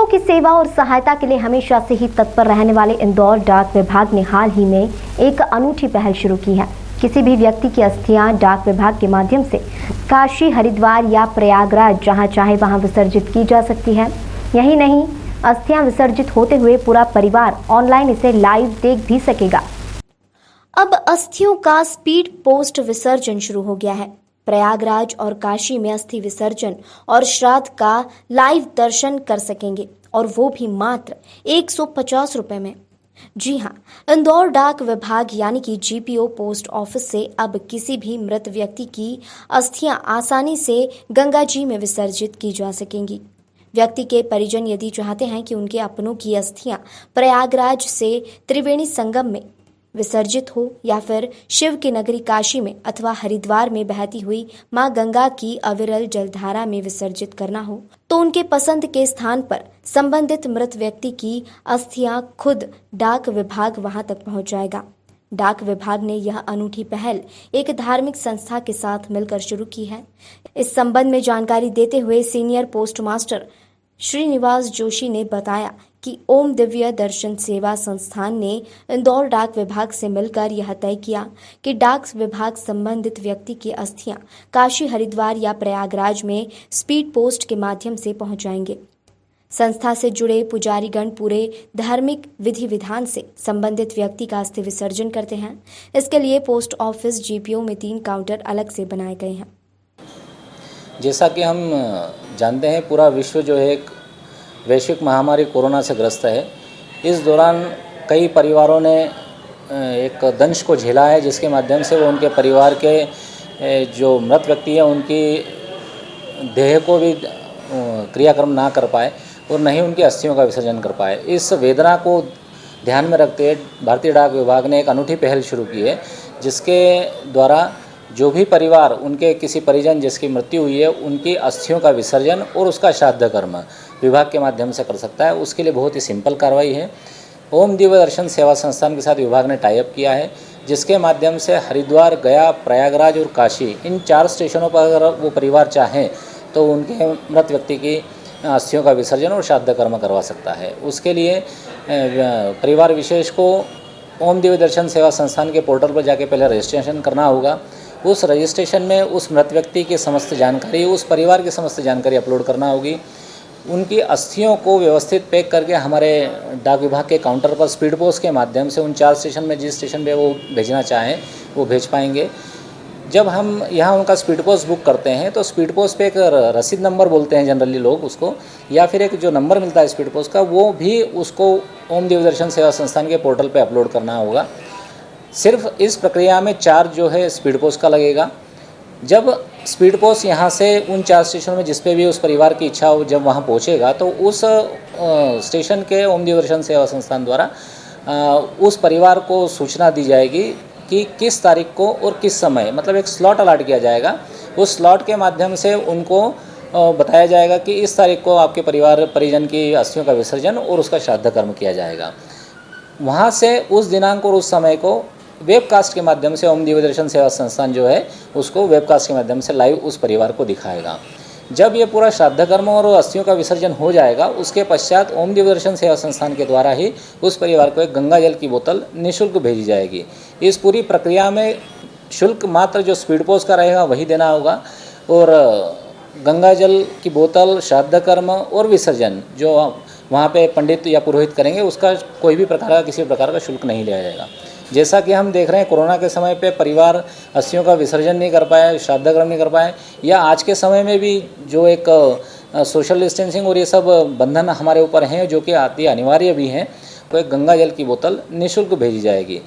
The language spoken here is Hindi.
की सेवा और सहायता के लिए हमेशा से ही तत्पर रहने वाले इंदौर डाक विभाग ने हाल ही में एक अनूठी पहल शुरू की है। किसी भी व्यक्ति की अस्थियां डाक विभाग के माध्यम से काशी, हरिद्वार या प्रयागराज जहां चाहे वहां विसर्जित की जा सकती है। यही नहीं, अस्थियां विसर्जित होते हुए पूरा परिवार ऑनलाइन इसे लाइव देख भी सकेगा। अब अस्थियों का स्पीड पोस्ट विसर्जन शुरू हो गया है। प्रयागराज और काशी में अस्थि विसर्जन और श्राद्ध का लाइव दर्शन कर सकेंगे, और वो भी मात्र 150 रुपए में। जी हाँ, इंदौर डाक विभाग यानी कि जीपीओ पोस्ट ऑफिस से अब किसी भी मृत व्यक्ति की अस्थियां आसानी से गंगा जी में विसर्जित की जा सकेंगी। व्यक्ति के परिजन यदि चाहते हैं कि उनके अपनों की अस्थियां प्रयागराज से त्रिवेणी संगम में विसर्जित हो या फिर शिव की नगरी काशी में अथवा हरिद्वार में बहती हुई मां गंगा की अविरल जलधारा में विसर्जित करना हो, तो उनके पसंद के स्थान पर संबंधित मृत व्यक्ति की अस्थियां खुद डाक विभाग वहां तक पहुंच जाएगा। डाक विभाग ने यह अनूठी पहल एक धार्मिक संस्था के साथ मिलकर शुरू की है। इस संबंध में जानकारी देते हुए senior post master Srinivas Joshi ने बताया कि ओम दिव्य दर्शन सेवा संस्थान ने इंदौर डाक विभाग से मिलकर यह तय किया कि डाक विभाग संबंधित व्यक्ति की अस्थियां काशी, हरिद्वार या प्रयागराज में स्पीड पोस्ट के माध्यम से पहुंचाएंगे। संस्था से जुड़े पुजारीगण पूरे धार्मिक विधि विधान से संबंधित व्यक्ति का अस्थि विसर्जन करते हैं। इसके लिए पोस्ट ऑफिस जीपीओ में 3 काउंटर अलग से बनाए गए हैं। जैसा कि हम जानते हैं, पूरा विश्व जो है एक वैश्विक महामारी कोरोना से ग्रस्त है। इस दौरान कई परिवारों ने एक दंश को झेला है, जिसके माध्यम से वो उनके परिवार के जो मृत व्यक्ति हैं उनकी देह को भी क्रियाक्रम ना कर पाए और न ही उनकी अस्थियों का विसर्जन कर पाए। इस वेदना को ध्यान में रखते हुए भारतीय डाक विभाग ने एक अनूठी पहल शुरू की है, जिसके द्वारा जो भी परिवार उनके किसी परिजन जिसकी मृत्यु हुई है उनकी अस्थियों का विसर्जन और उसका श्राद्ध कर्म विभाग के माध्यम से कर सकता है। उसके लिए बहुत ही सिंपल कार्रवाई है। ओम दिव्य दर्शन सेवा संस्थान के साथ विभाग ने टाई अप किया है, जिसके माध्यम से हरिद्वार, गया, प्रयागराज और काशी, इन 4 स्टेशनों पर अगर वो परिवार चाहें तो उनके मृत व्यक्ति की अस्थियों का विसर्जन और श्राद्ध कर्म करवा सकता है। उसके लिए परिवार विशेष को ओम दिव्य दर्शन सेवा संस्थान के पोर्टल पर जाके पहले रजिस्ट्रेशन करना होगा। उस रजिस्ट्रेशन में उस मृत व्यक्ति की समस्त जानकारी, उस परिवार की समस्त जानकारी अपलोड करना होगी। उनकी अस्थियों को व्यवस्थित पैक करके हमारे डाक विभाग के काउंटर पर स्पीड पोस्ट के माध्यम से उन 4 स्टेशन में जिस स्टेशन पे वो भेजना चाहें वो भेज पाएंगे। जब हम यहाँ उनका स्पीड पोस्ट बुक करते हैं तो स्पीड पोस्ट पे एक रसीद नंबर बोलते हैं जनरली लोग उसको, या फिर एक जो नंबर मिलता है स्पीड पोस्ट का, वो भी उसको ओम दिव्य दर्शन सेवा संस्थान के पोर्टल पे अपलोड करना होगा। सिर्फ इस प्रक्रिया में चार्ज जो है स्पीड पोस्ट का लगेगा। जब स्पीड पोस्ट यहाँ से उन 4 स्टेशनों में जिस पे भी उस परिवार की इच्छा हो जब वहाँ पहुँचेगा तो उस स्टेशन के ओम दिव्य दर्शन सेवा संस्थान द्वारा उस परिवार को सूचना दी जाएगी कि किस तारीख को और किस समय, मतलब एक स्लॉट अलॉट किया जाएगा। उस स्लॉट के माध्यम से उनको बताया जाएगा कि इस तारीख को आपके परिवार परिजन की अस्थियों का विसर्जन और उसका श्राद्ध कर्म किया जाएगा। वहाँ से उस दिनांक और उस समय को वेबकास्ट के माध्यम से ओम दिव्य दर्शन सेवा संस्थान जो है उसको वेबकास्ट के माध्यम से लाइव उस परिवार को दिखाएगा। जब ये पूरा श्राद्ध कर्म और अस्थियों का विसर्जन हो जाएगा, उसके पश्चात ओम दिव्य दर्शन सेवा संस्थान के द्वारा ही उस परिवार को एक गंगा जल की बोतल निःशुल्क भेजी जाएगी। इस पूरी प्रक्रिया में शुल्क मात्र जो स्पीड पोस्ट का रहेगा वही देना होगा, और गंगा जल की बोतल, श्राद्ध कर्म और विसर्जन जो वहाँ पे पंडित या पुरोहित करेंगे उसका कोई भी प्रकार का किसी प्रकार का शुल्क नहीं लिया जाएगा। जैसा कि हम देख रहे हैं कोरोना के समय पे परिवार अस्थियों का विसर्जन नहीं कर पाए, श्राद्ध कर्म नहीं कर पाए, या आज के समय में भी जो एक सोशल डिस्टेंसिंग और ये सब बंधन हमारे ऊपर हैं जो कि अति अनिवार्य भी हैं, तो एक गंगा जल की बोतल निःशुल्क भेजी जाएगी।